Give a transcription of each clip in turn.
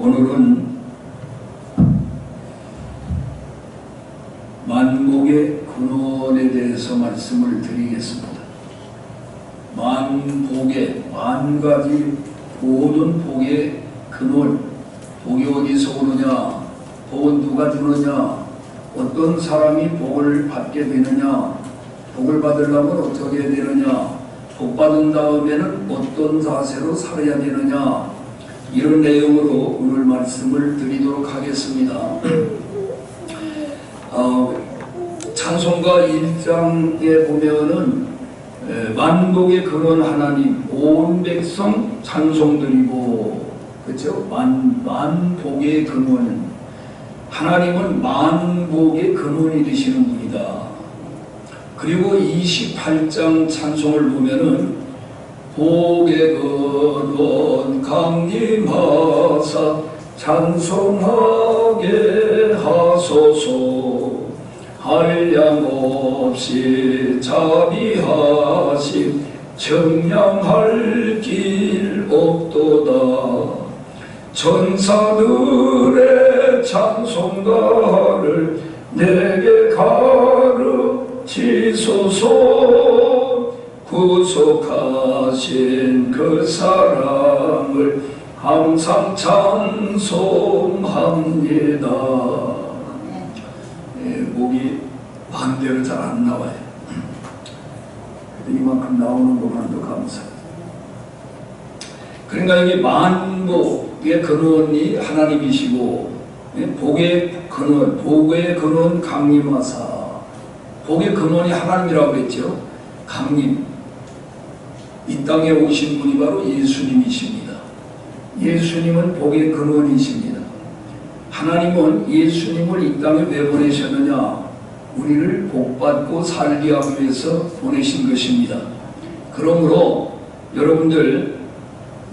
오늘은 만복의 근원에 대해서 말씀을 드리겠습니다. 만복의, 만가지 모든 복의 근원, 복이 어디서 오느냐, 복은 누가 주느냐, 어떤 사람이 복을 받게 되느냐, 복을 받으려면 어떻게 해야 되느냐, 복 받은 다음에는 어떤 자세로 살아야 되느냐, 이런 내용으로 오늘 말씀을 드리도록 하겠습니다. 찬송가 1장에 보면은 만복의 근원 하나님, 온 백성 찬송드리고, 그렇죠? 만복의 근원, 하나님은 만복의 근원이 되시는 분이다. 그리고 28장 찬송을 보면은 복의 근원 강림하사 찬송하게 하소서. 한량없이 자비하심 청량할 길 없도다. 천사들의 찬송가를 내게 가르치소서. 구속하신 그 사랑을 항상 찬송합니다. 목이 반대로 잘 안 나와요. 이만큼 나오는 것만도 감사해요. 그러니까 여기 만복의 근원이 하나님이시고, 복의 근원 강림하사, 복의 근원이 하나님이라고 했죠. 강림, 이 땅에 오신 분이 바로 예수님이십니다. 예수님은 복의 근원이십니다. 하나님은 예수님을 이 땅에 왜 보내셨느냐? 우리를 복받고 살게 하기 위해서 보내신 것입니다. 그러므로 여러분들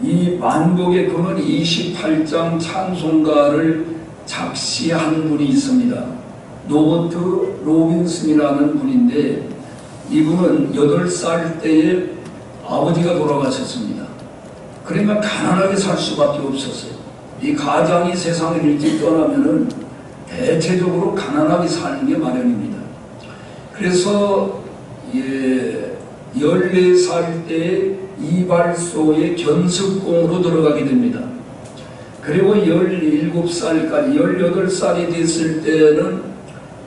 이 만복의 근원 28장 찬송가를 작시한 분이 있습니다. 노버트 로빈슨이라는 분인데, 이분은 8살 때에 아버지가 돌아가셨습니다. 그러니까 가난하게 살 수밖에 없었어요. 이 가장이 세상을 일찍 떠나면은 대체적으로 가난하게 사는 게 마련입니다. 그래서 14살 때 이발소에 견습공으로 들어가게 됩니다. 그리고 17살까지, 18살이 됐을 때는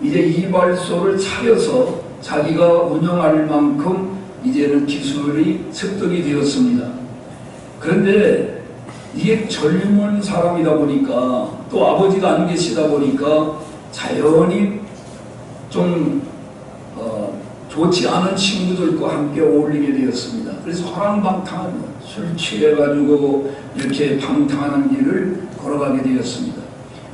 이제 이발소를 차려서 자기가 운영할 만큼 이제는 기술이 습득이 되었습니다. 그런데 이게 젊은 사람이다 보니까, 또 아버지가 안 계시다 보니까 자연히 좀 좋지 않은 친구들과 함께 어울리게 되었습니다. 그래서 허랑방탕한, 술 취해가지고 이렇게 방탕하는 길을 걸어가게 되었습니다.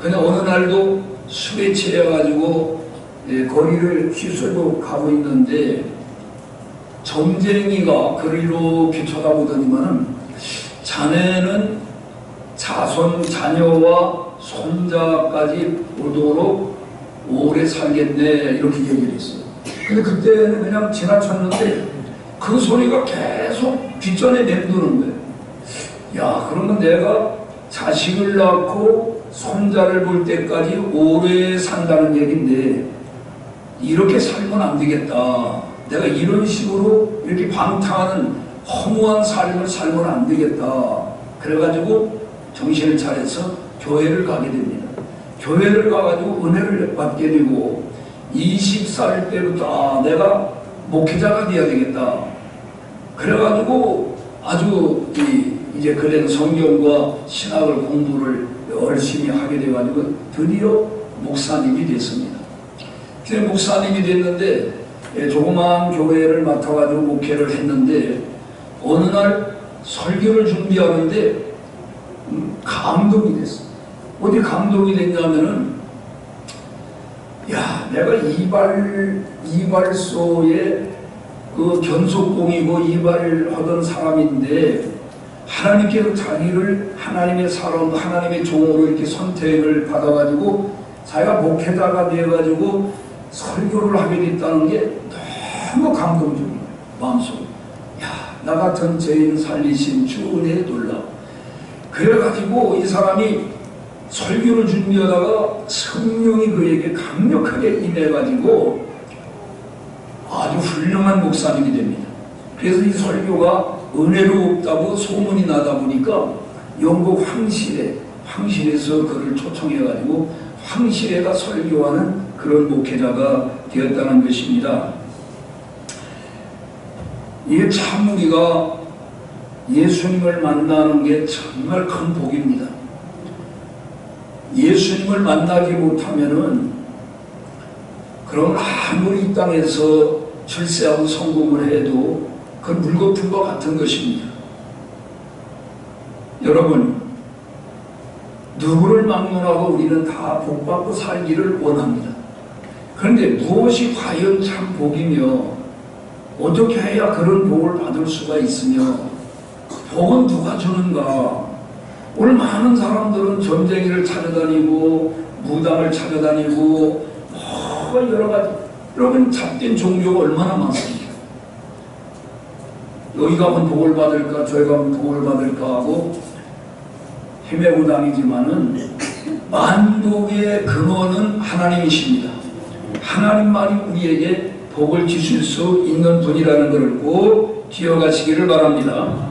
그냥 어느 날도 술에 취해가지고 거리를 휘슬고 가고 있는데, 점쟁이가 그를 이렇게 쳐다보더니만은, 자네는 자녀와 손자까지 오도록 오래 살겠네, 이렇게 얘기를 했어요. 근데 그때는 그냥 지나쳤는데 그 소리가 계속 뒷전에 맴도는 거예요. 야, 그러면 내가 자식을 낳고 손자를 볼 때까지 오래 산다는 얘기인데, 이렇게 살면 안 되겠다. 내가 이런 식으로 이렇게 방탕하는 허무한 삶을 살면 안 되겠다. 그래가지고 정신을 차려서 교회를 가게 됩니다. 교회를 가가지고 은혜를 받게 되고, 20살 때부터 내가 목회자가 되어야 되겠다. 그래가지고 아주 이제 그런 성경과 신학을 공부를 열심히 하게 돼가지고 드디어 목사님이 됐습니다. 그래서 목사님이 됐는데, 조그마한 교회를 맡아가지고 목회를 했는데, 어느 날 설교를 준비하는데 감동이 됐어요. 어디 감동이 됐냐면은, 야, 내가 이발소에 그 견속공이고 이발을 하던 사람인데, 하나님께서 자기를 하나님의 사람, 하나님의 종으로 이렇게 선택을 받아가지고 자기가 목회자가 되어가지고 설교를 하게 됐다는 게 너무 감동적이에요. 마음속에. 야, 나 같은 죄인 살리신 주 은혜에 놀라. 그래가지고 이 사람이 설교를 준비하다가 성령이 그에게 강력하게 임해가지고 아주 훌륭한 목사님이 됩니다. 그래서 이 설교가 은혜롭다고 소문이 나다 보니까 영국 황실에서 그를 초청해가지고 황실에가 설교하는 그런 목회자가 되었다는 것입니다. 이게 참 우리가 예수님을 만나는 게 정말 큰 복입니다. 예수님을 만나지 못하면은 그럼 아무리 이 땅에서 출세하고 성공을 해도 그건 물거품과 같은 것입니다. 여러분, 누구를 막론하고 우리는 다 복받고 살기를 원합니다. 그런데 무엇이 과연 참 복이며 어떻게 해야 그런 복을 받을 수가 있으며 복은 누가 주는가? 오늘 많은 사람들은 전쟁이를 찾아다니고 무당을 찾아다니고 여러 가지 여러분 잡된 종교가 얼마나 많습니까? 여기 가면 복을 받을까 저기 가면 복을 받을까 하고 헤매고 다니지만은 만복의 근원은 하나님이십니다. 하나님만이 우리에게 복을 주실 수 있는 분이라는 것을 꼭 기억하시기를 바랍니다.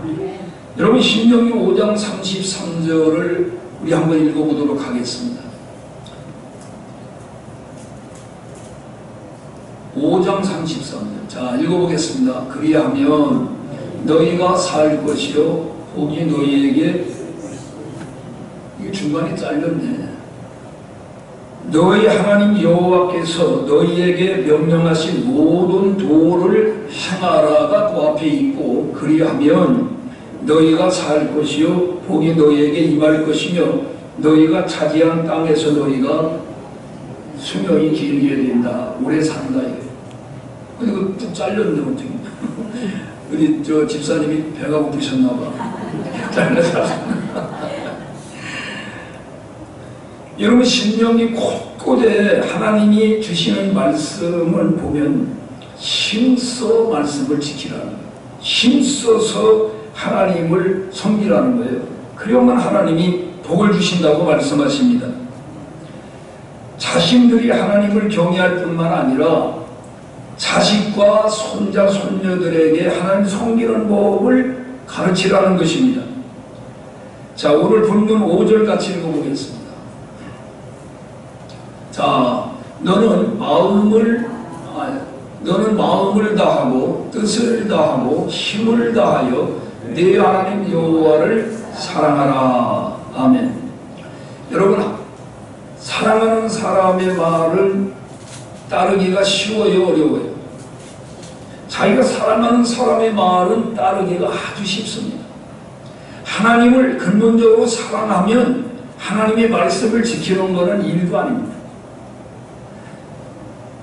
여러분 신명기 5장 33절을 우리 한번 읽어보도록 하겠습니다. 5장 33절 자 읽어보겠습니다. 그리하면 너희가 살 것이요 복이 너희에게 이 중간에 잘렸네. 너희 하나님 여호와께서 너희에게 명령하신 모든 도를 행하라가 그 앞에 있고 그리하면 너희가 살 것이요 복이 너희에게 임할 것이며 너희가 차지한 땅에서 너희가 수명이 길게 된다. 오래 산다. 이거 뚝 잘렸네 어떻게. 우리 저 집사님이 배가 고프셨나 봐. 잘려서. 여러분 신명기 곳곳에 하나님이 주시는 말씀을 보면 힘써 말씀을 지키라는 거예요. 힘써서 하나님을 섬기라는 거예요. 그러면 하나님이 복을 주신다고 말씀하십니다. 자신들이 하나님을 경외할 뿐만 아니라 자식과 손자, 손녀들에게 하나님 섬기는 법을 가르치라는 것입니다. 자, 오늘 본문 5절 같이 읽어보겠습니다. 자, 너는 마음을 다하고 뜻을 다하고 힘을 다하여 네 하나님 여호와를 사랑하라. 아멘. 여러분, 사랑하는 사람의 말을 따르기가 쉬워요, 어려워요? 자기가 사랑하는 사람의 말은 따르기가 아주 쉽습니다. 하나님을 근본적으로 사랑하면 하나님의 말씀을 지키는 것은 일도 아닙니다.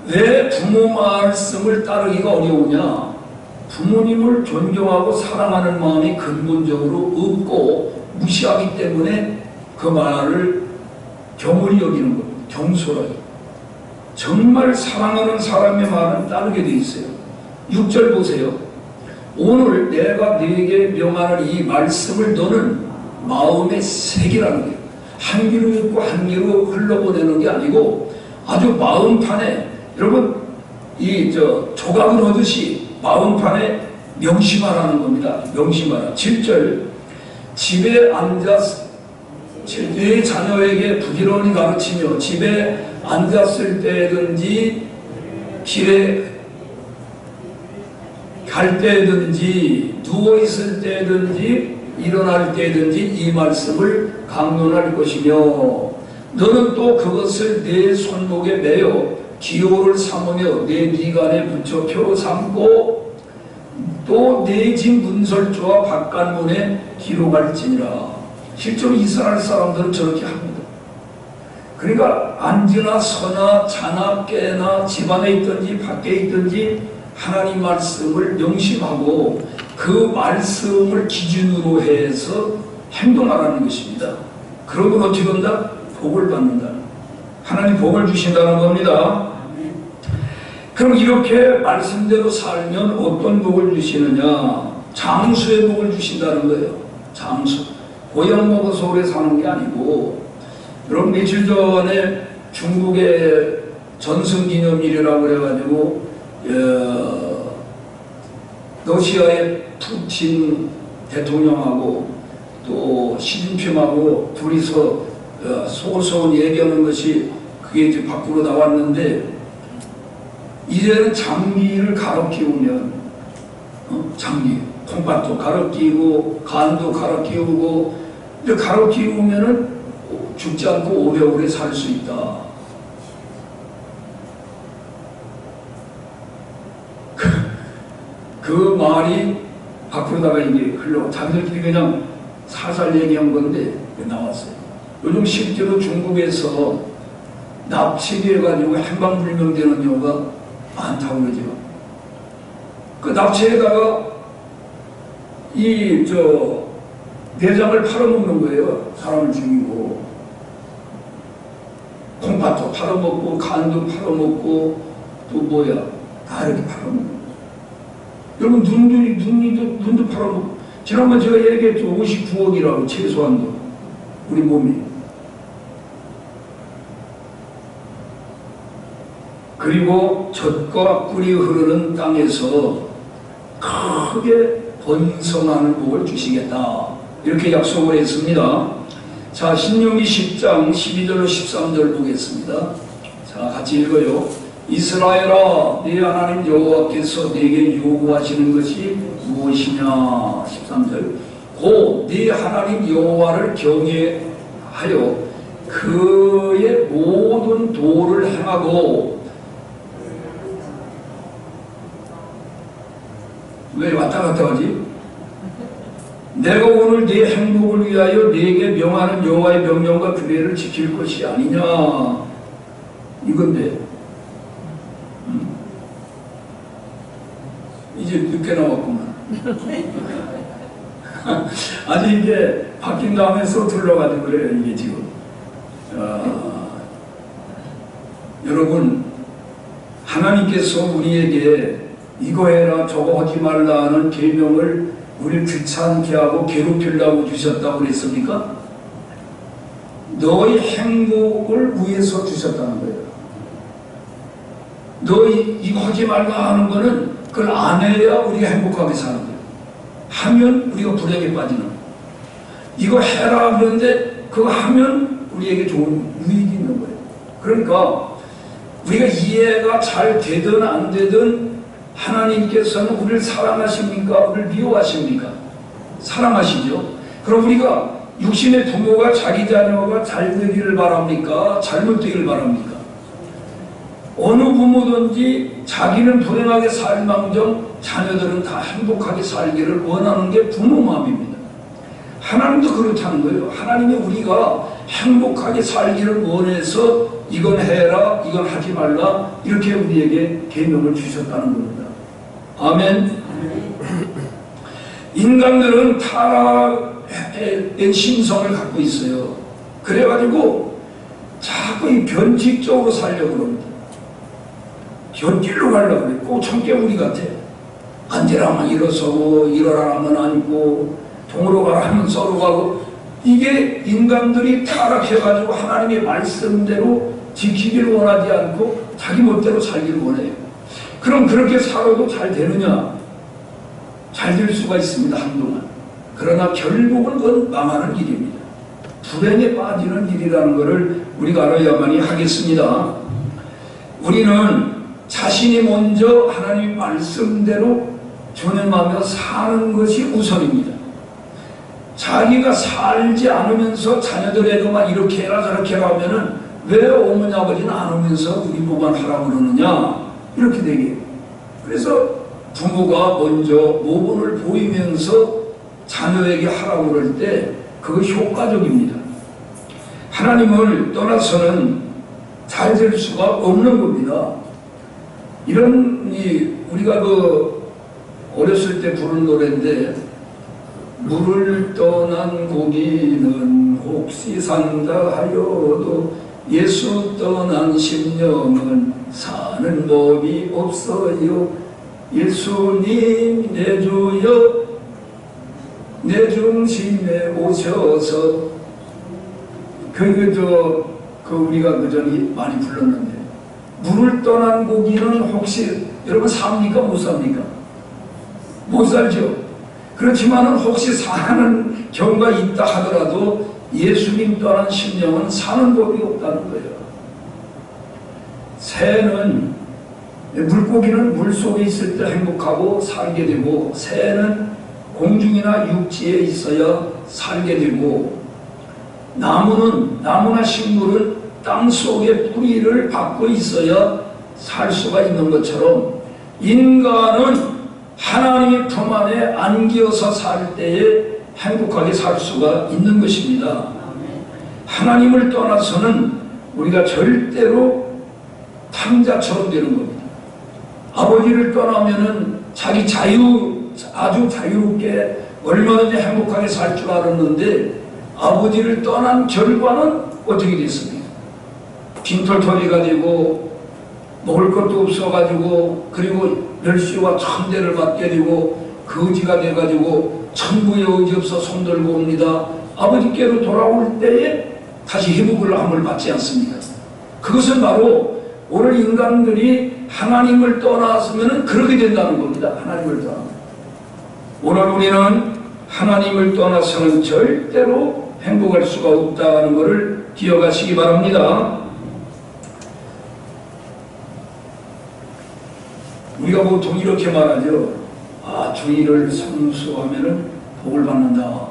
왜 부모 말씀을 따르기가 어려우냐? 부모님을 존경하고 사랑하는 마음이 근본적으로 없고 무시하기 때문에 그 말을 경홀히 여기는 겁니다. 경솔하게. 정말 사랑하는 사람의 말은 따르게 돼 있어요. 6절 보세요. 오늘 내가 네게 명하는 이 말씀을 너는 마음에 새기라는 거예요. 한 귀로 읽고 한 귀로 흘러보내는 게 아니고 아주 마음판에 여러분 이 조각을 하듯이 마음판에 명심하라는 겁니다. 명심하라. 7절 집에 앉았 네 자녀에게 부지런히 가르치며 집에 앉았을 때든지 길에 갈 때든지 누워있을 때든지 일어날 때든지 이 말씀을 강론할 것이며 너는 또 그것을 내 손목에 매어 기호를 삼으며 내 미간에 붙여 표로 삼고 또 내 집 문설주와 바깥문에 기록할지니라. 실제로 이스라엘 사람들은 저렇게 합니다. 그러니까 앉으나 서나 자나 깨나 집안에 있든지 밖에 있든지 하나님 말씀을 명심하고 그 말씀을 기준으로 해서 행동하라는 것입니다. 그러면 어떻게 된다? 복을 받는다. 하나님 복을 주신다는 겁니다. 그럼 이렇게 말씀대로 살면 어떤 복을 주시느냐? 장수의 복을 주신다는 거예요. 장수. 고향 먹어서 오래 사는 게 아니고 여러분 며칠 전에 중국의 전승기념일이라고 그래가지고 러시아의 푸틴 대통령하고 또 시진핑하고 둘이서 소소원 얘기하는 것이 그게 이제 밖으로 나왔는데, 이제는 장기를 갈아 끼우면 장기 콩팥도 갈아 끼우고 간도 갈아 끼우고 이렇게 갈아 끼우면은 죽지 않고 오래오래 살 수 있다. 그 말이 밖으로다가 이게 흘러 자기들끼리 그냥 살살 얘기한 건데 나왔어요. 요즘 실제로 중국에서 납치해가지고 행방불명되는 경우가 많다고 그러죠. 그 납치에다가 내장을 팔아먹는 거예요. 사람을 죽이고 콩팥도 팔아먹고 간도 팔아먹고 또 뭐야 다 이렇게 팔아먹고. 여러분 눈도 팔아먹고. 지난번 제가 얘기했죠. 59억이라고 최소한도 우리 몸이. 그리고 젖과 꿀이 흐르는 땅에서 크게 번성하는 복을 주시겠다. 이렇게 약속을 했습니다. 자, 신명기 10장 12절로 13절 보겠습니다. 자, 같이 읽어요. 이스라엘아, 네 하나님 여호와께서 네게 요구하시는 것이 무엇이냐. 13절. 곧 네 하나님 여호와를 경외하여 그의 모든 도를 행하고. 왜 왔다 갔다 하지? 내가 오늘 네 행복을 위하여 네게 명하는 여호와의 명령과 규례를 지킬 것이 아니냐. 이건데 이제 늦게 나왔구만. 아직 이게 바뀐 다음에 서툴러가지고 그래요. 이게 지금 여러분, 하나님께서 우리에게 이거 해라 저거 하지 말라 하는 계명을 우리를 귀찮게 하고 괴롭히려고 주셨다고 그랬습니까? 너의 행복을 위해서 주셨다는 거예요. 너희 이거 하지 말라 하는 거는 그걸 안 해야 우리가 행복하게 사는 거예요. 하면 우리가 불행에 빠지는 거예요. 이거 해라 그러는데 그거 하면 우리에게 좋은 유익이 있는 거예요. 그러니까 우리가 이해가 잘 되든 안 되든 하나님께서는 우리를 사랑하십니까? 우리를 미워하십니까? 사랑하시죠. 그럼 우리가 육신의 부모가 자기 자녀가 잘 되기를 바랍니까? 잘못되기를 바랍니까? 어느 부모든지 자기는 불행하게 살망정 자녀들은 다 행복하게 살기를 원하는 게 부모 마음입니다. 하나님도 그렇다는 거예요. 하나님이 우리가 행복하게 살기를 원해서 이건 해라, 이건 하지 말라 이렇게 우리에게 계명을 주셨다는 겁니다. 아멘. 인간들은 타락된 심성을 갖고 있어요. 그래가지고 자꾸 이 변칙적으로 살려고 합니다. 현길로 가려고 그래. 꼬청개구리 같아. 앉으라면 일어서고 일어나면 앉고 동으로 가라 하면 서로 가고. 이게 인간들이 타락해가지고 하나님의 말씀대로 지키기를 원하지 않고 자기 멋대로 살기를 원해요. 그럼 그렇게 살아도 잘 되느냐? 잘 될 수가 있습니다, 한동안. 그러나 결국은 그건 망하는 일입니다. 불행에 빠지는 일이라는 것을 우리가 알아야만이 하겠습니다. 우리는 자신이 먼저 하나님의 말씀대로 전행하며 사는 것이 우선입니다. 자기가 살지 않으면서 자녀들에게만 이렇게 해라 저렇게 해라 하면은 왜 어머니 아버지는 안 오면서 우리 보고만 하라고 그러느냐 이렇게 되게. 그래서 부모가 먼저 모범을 보이면서 자녀에게 하라고 그럴 때 그거 효과적입니다. 하나님을 떠나서는 잘 될 수가 없는 겁니다. 이런 우리가 어렸을 때 부른 노래인데, 물을 떠난 고기는 혹시 산다 하여도 예수 떠난 심령은 사는 법이 없어요. 예수님 내 주여 내 중심에 오셔서 우리가 그 전에 많이 불렀는데, 물을 떠난 고기는 혹시 여러분 삽니까? 못 삽니까? 못 살죠. 그렇지만은 혹시 사는 경우가 있다 하더라도 예수님 떠난 심령은 사는 법이 없다는 거예요. 새는, 물고기는 물 속에 있을 때 행복하고 살게 되고, 새는 공중이나 육지에 있어야 살게 되고, 나무나 식물은 땅 속에 뿌리를 받고 있어야 살 수가 있는 것처럼, 인간은 하나님의 품 안에 안기어서 살 때에 행복하게 살 수가 있는 것입니다. 하나님을 떠나서는 우리가 절대로 탕자처럼 되는 겁니다. 아버지를 떠나면은 자기 아주 자유롭게 얼마든지 행복하게 살 줄 알았는데, 아버지를 떠난 결과는 어떻게 됐습니까? 빈털터리가 되고, 먹을 것도 없어가지고, 그리고 멸시와 천대를 받게 되고, 거지가 돼가지고 천국에 의지없어 손들고 옵니다. 아버지께로 돌아올 때에 다시 회복을 함을 받지 않습니까? 그것은 바로 오늘 인간들이 하나님을 떠났으면 그렇게 된다는 겁니다. 하나님을 떠나. 오늘 우리는 하나님을 떠나서는 절대로 행복할 수가 없다는 것을 기억하시기 바랍니다. 우리가 보통 이렇게 말하죠. 주일을 성수하면은 복을 받는다.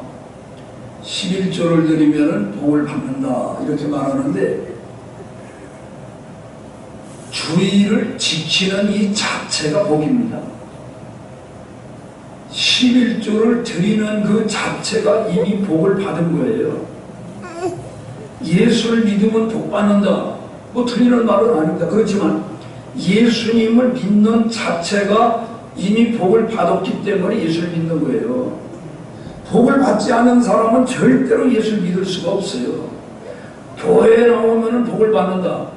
11조를 드리면은 복을 받는다. 이렇게 말하는데, 주일을 지키는 이 자체가 복입니다. 11조를 드리는 그 자체가 이미 복을 받은 거예요. 예수를 믿으면 복 받는다. 틀리는 말은 아닙니다. 그렇지만 예수님을 믿는 자체가 이미 복을 받았기 때문에 예수를 믿는 거예요. 복을 받지 않는 사람은 절대로 예수를 믿을 수가 없어요. 교회에 나오면 복을 받는다.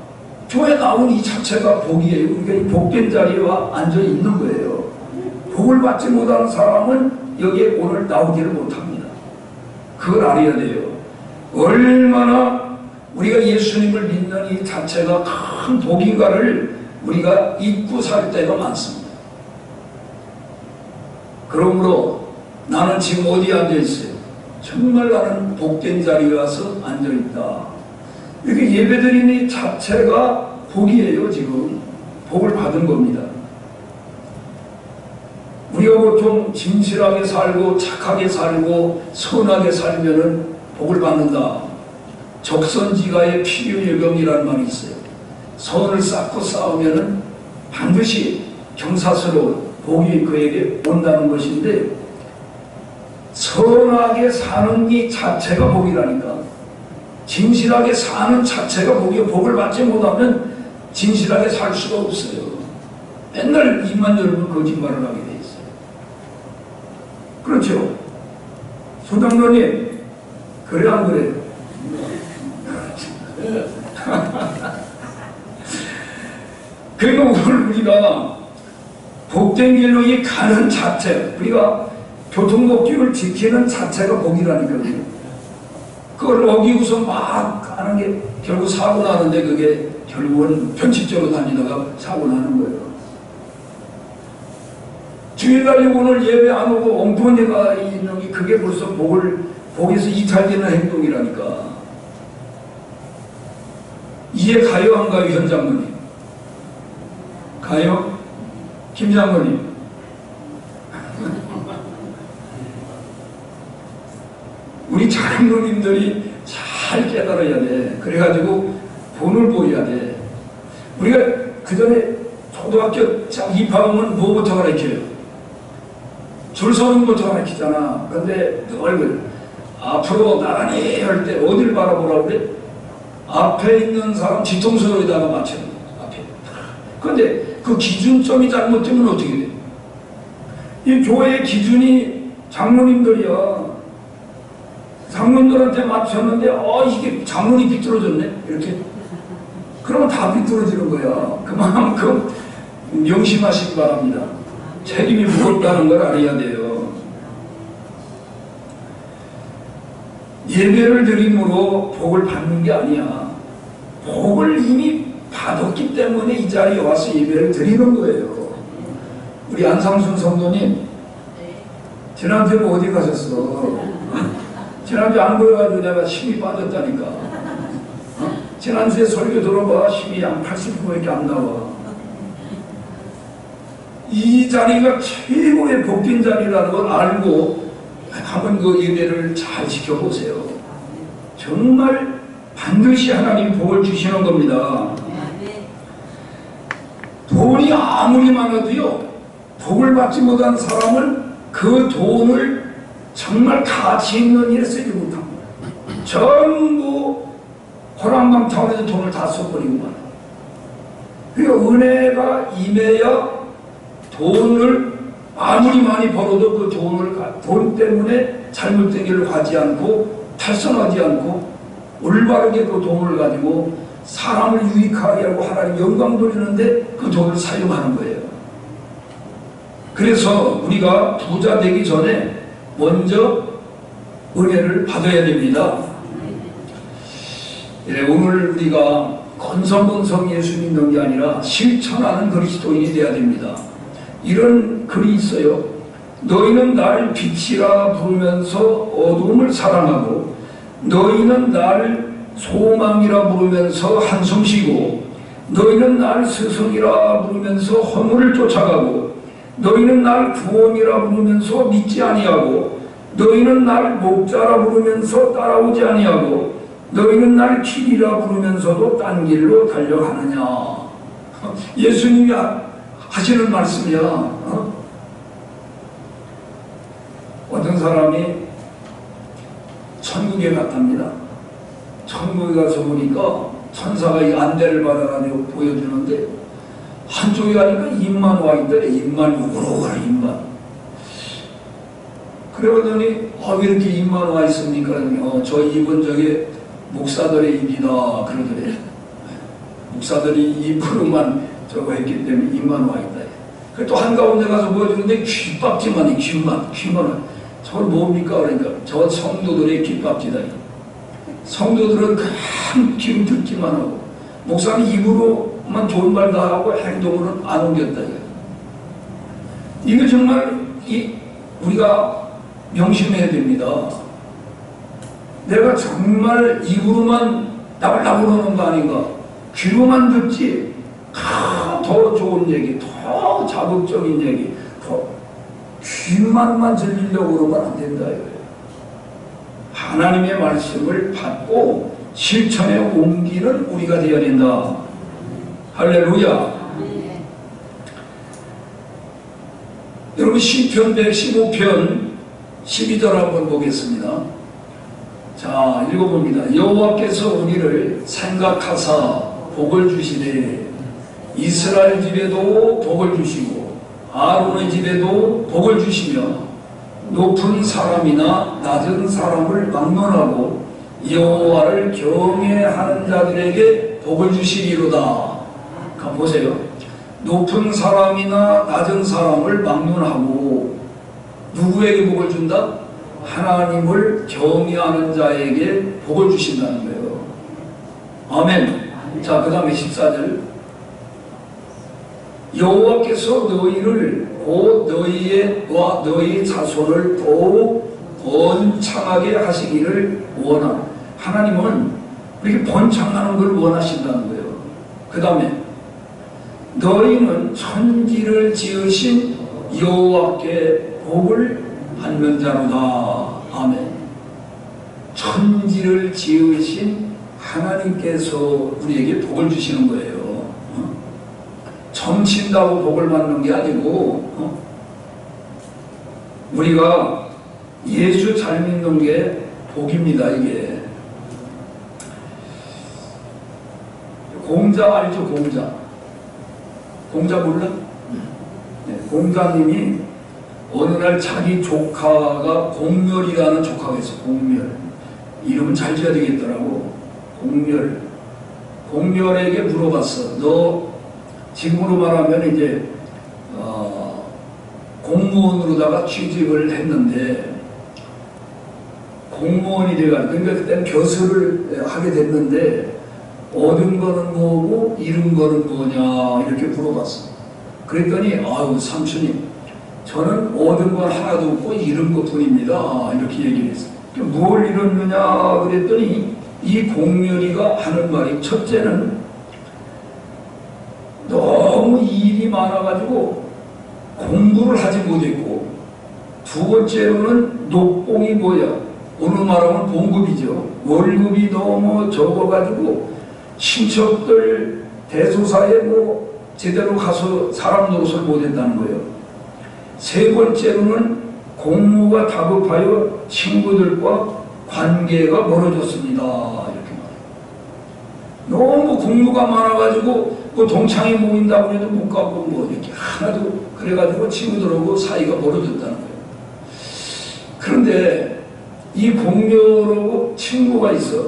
교회 나온 이 자체가 복이에요. 그러니까 이 복된 자리와 앉아 있는 거예요. 복을 받지 못하는 사람은 여기에 오늘 나오지를 못합니다. 그걸 알아야 돼요. 얼마나 우리가 예수님을 믿는 이 자체가 큰 복인가를 우리가 잊고 살 때가 많습니다. 그러므로 나는 지금 어디에 앉아있어요? 정말 나는 복된 자리에 와서 앉아있다. 이렇게 예배드리는 이 자체가 복이에요. 지금 복을 받은 겁니다. 우리가 보통 진실하게 살고 착하게 살고 선하게 살면은 복을 받는다. 적선지가의 필요예병이라는 말이 있어요. 선을 쌓고 싸우면은 반드시 경사스러운 복이 그에게 온다는 것인데, 선하게 사는 이 자체가 복이라니까. 진실하게 사는 자체가 복이요. 복을 받지 못하면 진실하게 살 수가 없어요. 맨날 입만 열면 거짓말을 하게 돼 있어요. 그렇죠? 소장로님, 그래 안 그래요? 그러니까 오늘 우리가 복된 길로 이 가는 자체, 우리가 교통법규를 지키는 자체가 복이라니까요. 그걸 어기고서 막 가는 게 결국 사고 나는데, 그게 결국은 편집적으로 다니다가 사고 나는 거예요. 주일날 오늘 예배 안 오고 엉뚱한데가 있는 게 그게 벌써 복에서 이탈되는 행동이라니까. 이해 가요 안 가요? 현 장로님 가요? 김 장로님 우리 장로님들이 잘 깨달아야 돼. 그래가지고 본을 보여야 돼. 우리가 그 전에 초등학교 입학하면 뭐부터 가르쳐요? 줄 서는 것부터 가르치잖아. 근데 늘 앞으로 나란히 할 때 어딜 바라보라고 그래? 앞에 있는 사람 뒤통수에다가 맞춰요. 앞에. 근데 그 기준점이 잘못되면 어떻게 돼? 이 교회의 기준이 장로님들이야. 장로님들한테 맞췄는데 이게 장로이 비뚤어졌네 이렇게. 그러면 다 비뚤어지는 거야. 그만큼 명심하시기 바랍니다. 책임이 무겁다는 걸 알아야 돼요. 예배를 드림으로 복을 받는 게 아니야. 복을 이미 받았기 때문에 이 자리에 와서 예배를 드리는 거예요. 우리 안상순 성도님, 지난주에 어디 가셨어? 지난주에 안 보여가지고 내가 힘이 빠졌다니까. 지난주에 설교 들어봐. 힘이 한 80%밖에 안 나와. 이 자리가 최고의 복된 자리라는 걸 알고 한번 그 예배를 잘 지켜보세요. 정말 반드시 하나님 복을 주시는 겁니다. 돈이 아무리 많아도요, 복을 받지 못한 사람은 그 돈을 정말 가치 있는 일에 쓰지 못합니다. 전부 호랑방탕에서 돈을 다 써버리고 말아요. 그 은혜가 임해야 돈을 아무리 많이 벌어도 그 돈 때문에 잘못된 길을 가지 않고 탈선하지 않고 올바르게 그 돈을 가지고 사람을 유익하게 하고 하나님 영광 돌리는데 그 돈을 사용하는 거예요. 그래서 우리가 부자 되기 전에 먼저 은혜를 받아야 됩니다. 오늘 우리가 건성건성 예수 믿는 게 아니라 실천하는 그리스도인이 되어야 됩니다. 이런 글이 있어요. 너희는 나를 빛이라 부르면서 어둠을 사랑하고 너희는 나를 소망이라 부르면서 한숨 쉬고 너희는 나를 스승이라 부르면서 허물을 쫓아가고 너희는 나를 구원이라 부르면서 믿지 아니하고 너희는 나를 목자라 부르면서 따라오지 아니하고 너희는 나를 길이라 부르면서도 딴 길로 달려가느냐. 예수님이 하시는 말씀이야. 어떤 사람이 천국에 갔답니다. 천국에 가서 보니까 천사가 이 안대를 받아가지고 보여주는데 한쪽에 가니까 입만 와 있더래. 입만 우글우글 입만. 그러더니 왜 이렇게 입만 와 있습니까? 저 입은 저게 목사들의 입이다 그러더래. 목사들이 입으로만 저거 했기 때문에 입만 와 있다. 또 한가운데 가서 보여주는데 귓밥지만 귀만 저걸 뭡니까? 그러니까 저 성도들의 귓밥지다. 성도들은 그냥 귀로 듣기만 하고 목사는 입으로만 좋은 말 다 하고 행동으로는 안 옮겼다. 이거 정말 우리가 명심해야 됩니다. 내가 정말 입으로만 나불나불 하는 거 아닌가? 귀로만 듣지 더 좋은 얘기, 더 자극적인 얘기, 더 귀만만 들리려고 그러면 안 된다 이거예요. 하나님의 말씀을 받고 실천에 옮기는 우리가 되어야 된다. 할렐루야. 여러분 시편 115편 12절 한번 보겠습니다. 자, 읽어봅니다. 여호와께서 우리를 생각하사 복을 주시되 이스라엘 집에도 복을 주시고 아론의 집에도 복을 주시며 높은 사람이나 낮은 사람을 막론하고 여호와를 경외하는 자들에게 복을 주시리로다. 보세요. 높은 사람이나 낮은 사람을 막론하고 누구에게 복을 준다? 하나님을 경외하는 자에게 복을 주신다는 거예요. 아멘. 자, 그 다음에 14절. 여호와께서 너희를 곧 너희와 너희 자손을 더욱 번창하게 하시기를 원하는, 하나님은 이렇게 번창하는 걸 원하신다는 거예요. 그 다음에 너희는 천지를 지으신 여호와께 복을 받는 자로다. 아멘. 천지를 지으신 하나님께서 우리에게 복을 주시는 거예요. 점친다고 복을 받는 게 아니고 우리가 예수 잘 믿는 게 복입니다. 이게 공자 알죠? 공자 몰라? 네, 공자님이 어느 날 자기 조카가 공멸이라는 조카가 있어. 공멸. 이름은 잘 지어야 되겠더라고. 공멸에게 물어봤어. 너 지금으로 말하면 이제 공무원으로다가 취직을 했는데 공무원이 돼가지고, 그러니까 그때는 교수를 하게 됐는데, 얻은 거는 뭐고, 잃은 거는 뭐냐, 이렇게 물어봤어. 그랬더니, 아유, 삼촌이, 저는 얻은 건 하나도 없고, 잃은 것 뿐입니다. 이렇게 얘기를 했어. 뭘 잃었느냐, 그랬더니, 이 공면이가 하는 말이, 첫째는 너무 일이 많아가지고, 공부를 하지 못했고, 두 번째로는 녹봉이 뭐야? 오늘 말하면 봉급이죠. 월급이 너무 적어가지고 친척들 대소사에 뭐 제대로 가서 사람 노릇을 못했다는 거예요. 세 번째로는 공무가 다급하여 친구들과 관계가 멀어졌습니다. 이렇게 말해요. 너무 공무가 많아가지고 뭐 동창회 모인다고 해도 못 가고 뭐 이렇게 하나도 그래가지고 친구들하고 사이가 멀어졌다는 거예요. 그런데 이 공묘로 친구가 있어.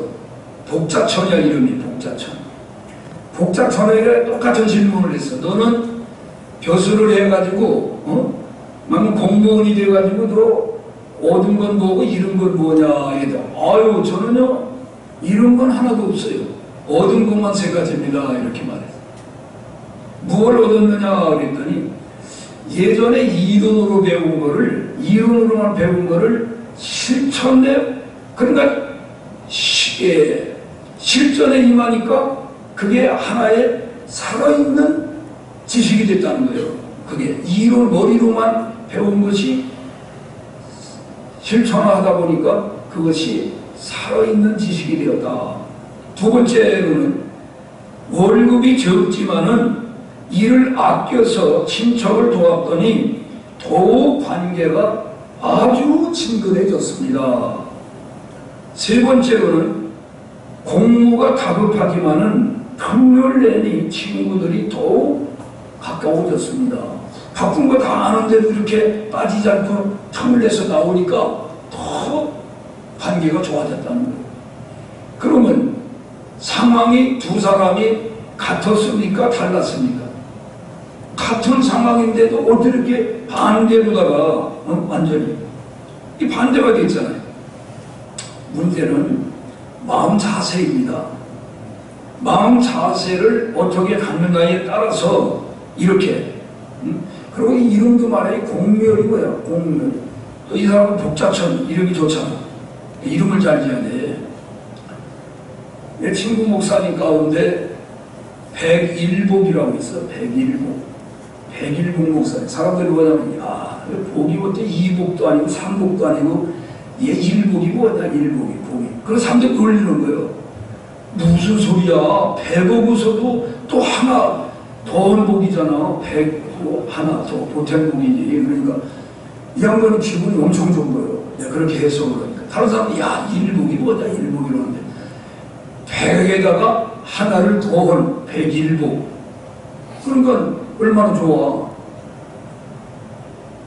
복자천이야, 이름이 복자천. 복자천에게 똑같은 질문을 했어. 너는 교수를 해가지고 막 공무원이 돼가지고 너 얻은 건 뭐고 잃은 건 뭐냐. 아유, 저는요 잃은 건 하나도 없어요. 얻은 것만 세 가지입니다. 이렇게 말했어. 무엇을 얻었느냐 그랬더니 예전에 이론으로 배운 거를, 이론으로만 배운 거를 실천에, 그러니까 실전에 임하니까 그게 하나의 살아있는 지식이 됐다는 거예요. 그게 이론, 머리로만 배운 것이 실천하다 보니까 그것이 살아있는 지식이 되었다. 두 번째로는 월급이 적지만은 이를 아껴서 친척을 도왔더니 더욱 관계가 아주 친근해졌습니다. 세 번째로는 공무가 다급하지만은 틈을 내니 친구들이 더욱 가까워졌습니다. 바쁜 거 다 아는데도 이렇게 빠지지 않고 틈을 내서 나오니까 더 관계가 좋아졌다는 거예요. 그러면 상황이 두 사람이 같았습니까? 달랐습니까? 같은 상황인데도 어떻게 이렇게 반대로다가 완전히 이 반대가 됐잖아요. 문제는 마음 자세입니다. 마음 자세를 어떻게 갖는가에 따라서 이렇게 그리고 이 이름도 말해 공멸이 뭐야? 공멸. 또 이 사람은 복자천 이름이 좋잖아. 이름을 잘 지어야 돼. 내 친구 목사님 가운데 백일복이라고 있어. 백일복 목사님. 사람들이 뭐냐면 야, 복이 어때? 이복도 아니고 삼복도 아니고 얘 일복이 뭐냐? 일복이 복이. 그래서 사람들이 놀리는 거예요. 무슨 소리야? 백억에서도 또 하나 더 복이잖아. 백호 하나 더 보탬복이지. 그러니까 이 양반은 기분이 엄청 좋은 거예요. 내가 그렇게 해석을 하니까. 다른 사람은 야, 일복이 뭐냐? 일복이 그러는데 백에다가 하나를 더한 백일복. 그러니까 얼마나 좋아.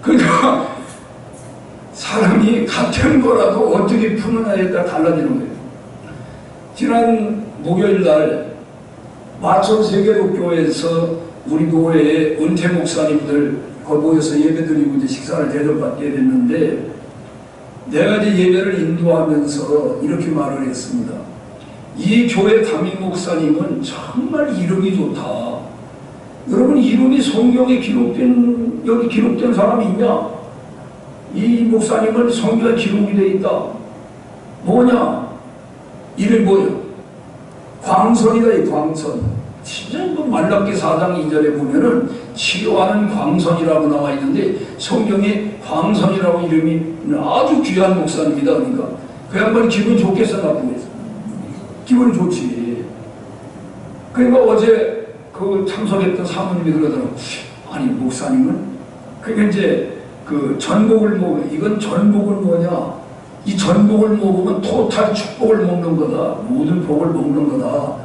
그러니까 사람이 같은 거라도 어떻게 푸느냐에 따라 달라지는 거예요. 지난 목요일날 마천세계독교에서 우리 교회의 은퇴 목사님들 거기 모여서 예배드리고 이제 식사를 대접받게 됐는데 내가 이제 예배를 인도하면서 이렇게 말을 했습니다. 이 교회 담임 목사님은 정말 이름이 좋다. 여러분 이름이 성경에 기록된, 여기 기록된 사람이 있냐? 이 목사님은 성경에 기록이 되어 있다. 뭐냐? 이름이 뭐예요? 광선이다. 이 광선. 진짜 뭐 말라기 4장 2절에 보면은 치료하는 광선이라고 나와 있는데 성경에 광선이라고 이름이 아주 귀한 목사입니다. 그러니까 그 양반이 기분 좋겠어 나쁘겠어? 기분이 좋지. 그러니까 어제 그 참석했던 사모님이 그러더라고. 아니 목사님은 그러니까 이제 그 전복을 먹으면 이건 전복은 뭐냐? 이 전복을 먹으면 토탈 축복을 먹는 거다. 모든 복을 먹는 거다.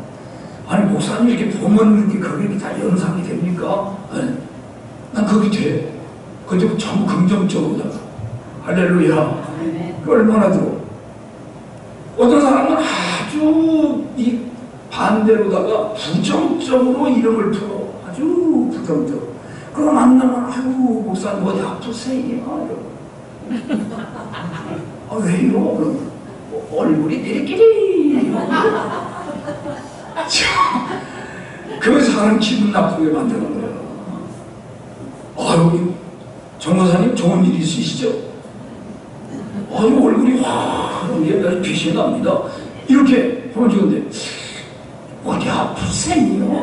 아니 목사님 이렇게 보면 이렇게 그게 다 연상이 됩니까? 아니, 난 그게 돼. 그저 전부 긍정적으로 할렐루야. 그 얼마나 좋아. 어떤 사람은 아주 이 반대로다가 부정적으로 이름을 풀어. 아주 부정적. 그거 만나면 아유 목사님 어디 아프세요? 아 왜요? 얼굴이 내리끼리. 그 사람 기분 나쁘게 만드는 거예요. 아유, 정보사님 좋은 일 있으시죠? 아유, 얼굴이 확 이게 빛이 납니다. 이렇게 하면 좋은데 어디 아프세요?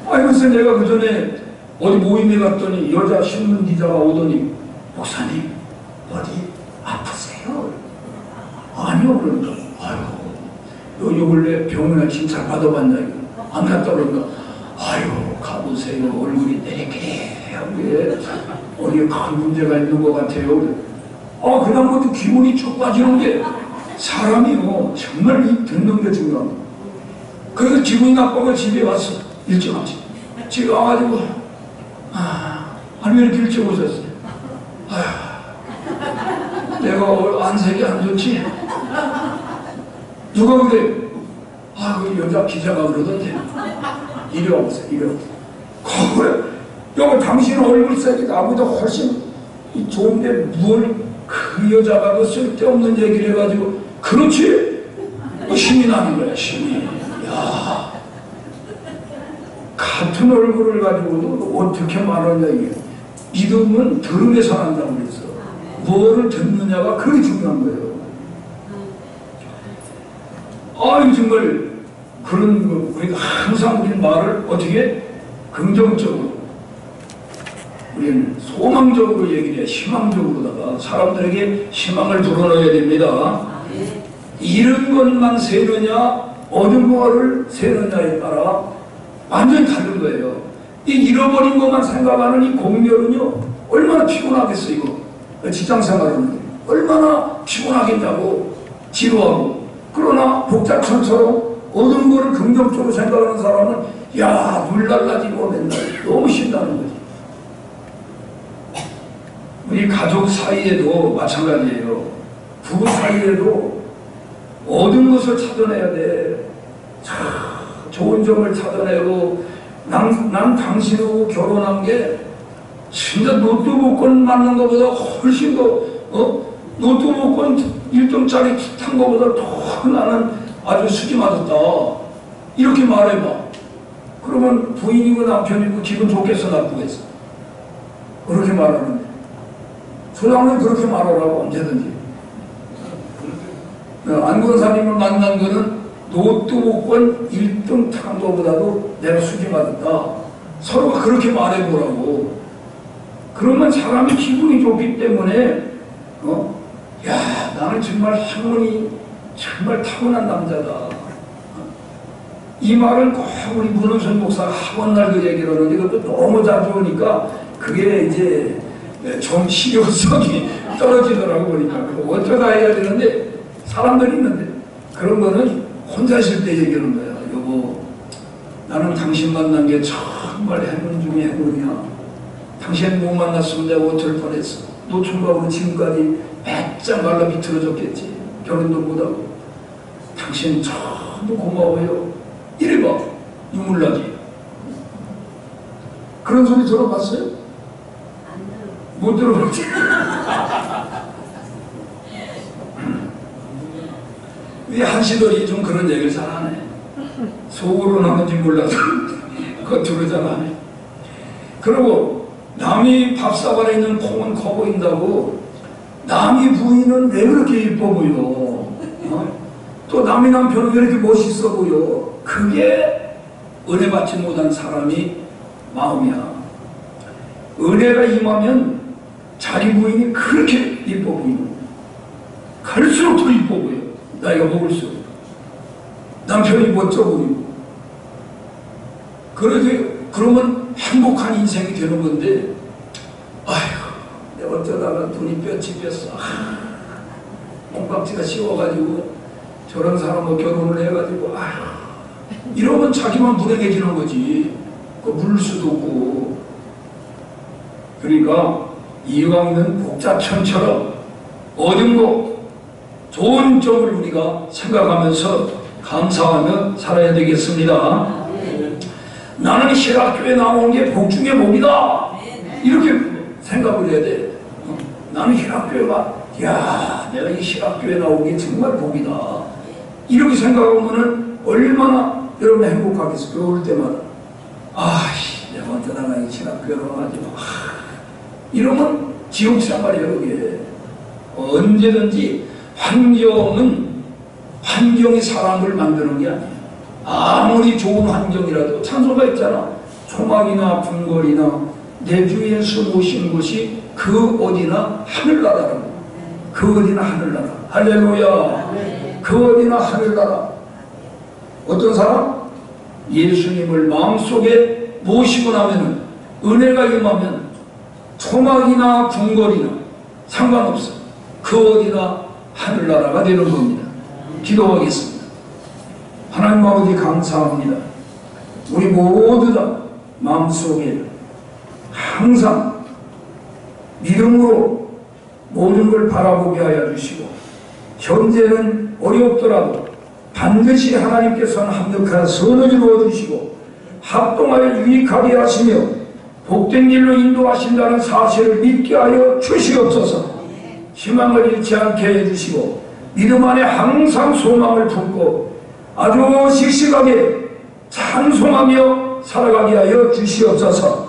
아이, 글쎄 내가 그 전에 어디 모임에 갔더니 여자 신문 기자가 오더니 목사님 어디 아프세요? 아니요. 그러니까 아유, 요 근래 병원에 진찰 받아봤냐? 안 갔다 그러니까 아유, 가보세요. 얼굴이 내리끼리하게 어디에 큰 문제가 있는 것 같아요. 그다음부터 기분이 쭉 빠지는 게 사람이요 정말 이 듣는 게 중요합니다. 그래서 기분이 나빠가 집에 왔어. 일찍 왔지. 집에 와가지고 아니 왜 이렇게 일찍 오셨어요? 내가 안색이 안 좋지? 누가 그래? 그 여자 기자가 그러던데. 이리 와보세요. 이리 와보세요. 그래? 여보, 당신 얼굴색이 나보다 훨씬 좋은데 뭘 그 여자가 그 쓸데없는 얘기를 해가지고 그렇지? 힘이 나는 거야. 힘이. 야, 같은 얼굴을 가지고도 어떻게 말하냐 이게. 믿음은 들음에서 난다고 그랬어. 뭐를 듣느냐가 그게 중요한 거예요. 정말 그런 거, 우리가 항상 우리 말을 어떻게 긍정적으로, 우리는 소망적으로 얘기를 해. 희망적으로다가 사람들에게 희망을 불어넣어야 됩니다. 잃은 것만 세느냐 얻은 거를 세느냐에 따라 완전히 다른 거예요. 이 잃어버린 것만 생각하는 이 공멸은요 얼마나 피곤하겠어. 이거 직장생활은 얼마나 피곤하겠냐고, 지루하고. 그러나 복자천처럼 얻은 거를 긍정적으로 생각하는 사람은 야, 물날라지고 맨날 너무 신나는 거지. 우리 가족 사이에도 마찬가지예요. 부부 사이에도 얻은 것을 찾아내야 돼. 좋은 점을 찾아내고, 난 당신하고 결혼한 게 진짜 로또 복권 맞는 것보다 훨씬 더 로또 복권 1등짜리 탄 것보다 더 나는 아주 수지 맞았다. 이렇게 말해봐. 그러면 부인이고 남편이고 기분 좋겠어, 나쁘겠어? 그렇게 말하는데 소장님 그렇게 말하라고. 언제든지. 안권사님을 만난 거는 로또 복권 1등 탄 것보다도 내가 수지 맞았다. 서로가 그렇게 말해보라고. 그러면 사람이 기분이 좋기 때문에 야, 나는 정말 학문이 정말 타고난 남자다. 이 말은 꼭 우리 문은선 목사가 학원날 그 얘기를 하는데 그것도 너무 자주 오니까 그게 이제 좀 실효성이 떨어지더라고. 보니까 어쩌다 해야 되는데 사람들이 있는데 그런 거는 혼자 있을 때 얘기하는 거야. 여보, 나는 당신 만난 게 정말 행운 중에 행운이야. 당신 못 만났으면 내가 어쩔 뻔했어. 노총각으로 지금까지 배짱 말라 비틀어졌겠지. 결혼도 못하고. 당신 전부 고마워요. 이래봐. 눈물 나지. 그런 소리 들어봤어요? 못 들어봤지. 왜 한시돌이 좀 그런 얘기를 잘하네. 속으로는 하는지 몰라도 겉으로 잘하네. 그리고 남이 밥사발에 있는 콩은 커 보인다고 남이 부인은 왜 그렇게 예뻐 보여? 또 남이 남편은 왜 이렇게 멋있어 보여? 그게 은혜 받지 못한 사람이 마음이야. 은혜가 임하면 자기 부인이 그렇게 예뻐 보이는 거야. 갈수록 더 예뻐 보여. 나이가 먹을수록. 남편이 멋져 보이고. 그러면 행복한 인생이 되는 건데, 아휴, 내가 어쩌다가 눈이 뼈치 뺐어. 콩깍지가 씌워가지고 저런 사람하고 결혼을 해가지고, 아휴, 이러면 자기만 불행해지는 거지. 물을 수도 없고. 그러니까 이왕이면 복자천처럼 얻은 거, 좋은 점을 우리가 생각하면서 감사하며 살아야 되겠습니다. 나는 신학교에 나온 게 복 중의 복이다. 이렇게 생각을 해야 돼. 나는 신학교에 야, 내가 이 신학교에 나오는 게 정말 복이다. 이렇게 생각하면은 얼마나 여러분 행복하겠어요. 그럴 때마다 내가 어쩌다가 이 신학교에 나가지 마. 이러면 지옥 생활이에요. 이게 언제든지 환경이 사람을 만드는 게 아니에요. 아무리 좋은 환경이라도 찬송가 있잖아. 초막이나 궁궐이나 내 주 예수 모신 곳이 그 어디나 하늘나라라고. 그 어디나 하늘나라. 할렐루야. 그 어디나 하늘나라. 어떤 사람? 예수님을 마음속에 모시고 나면은 은혜가 임하면 초막이나 궁궐이나 상관없어. 그 어디나 하늘나라가 되는 겁니다. 기도하겠습니다. 하나님 아버지 감사합니다. 우리 모두 다 마음속에 항상 믿음으로 모든 걸 바라보게 하여 주시고, 현재는 어렵더라도 반드시 하나님께서는 합력한 선을 이루어 주시고 합동하여 유익하게 하시며 복된 길로 인도하신다는 사실을 믿게 하여 주시옵소서. 희망을 잃지 않게 해주시고 믿음 안에 항상 소망을 품고 아주 씩씩하게 찬송하며 살아가게 하여 주시옵소서.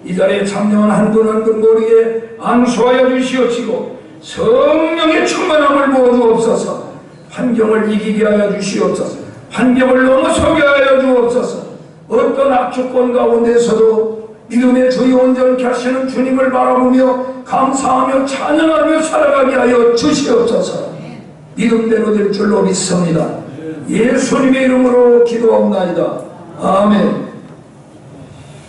이 자리에 참여한 한 분 한 분 모르게 안수하여 주시옵시고 성령의 충만함을 부어주옵소서. 환경을 이기게 하여 주시옵소서. 환경을 넘어서게 하여 주옵소서. 어떤 악조건 가운데서도 믿음의 주의 온전케 하시는 주님을 바라보며 감사하며 찬양하며 살아가게 하여 주시옵소서. 믿음대로 될 줄로 믿습니다. 예수님의 이름으로 기도하옵나이다. 아멘.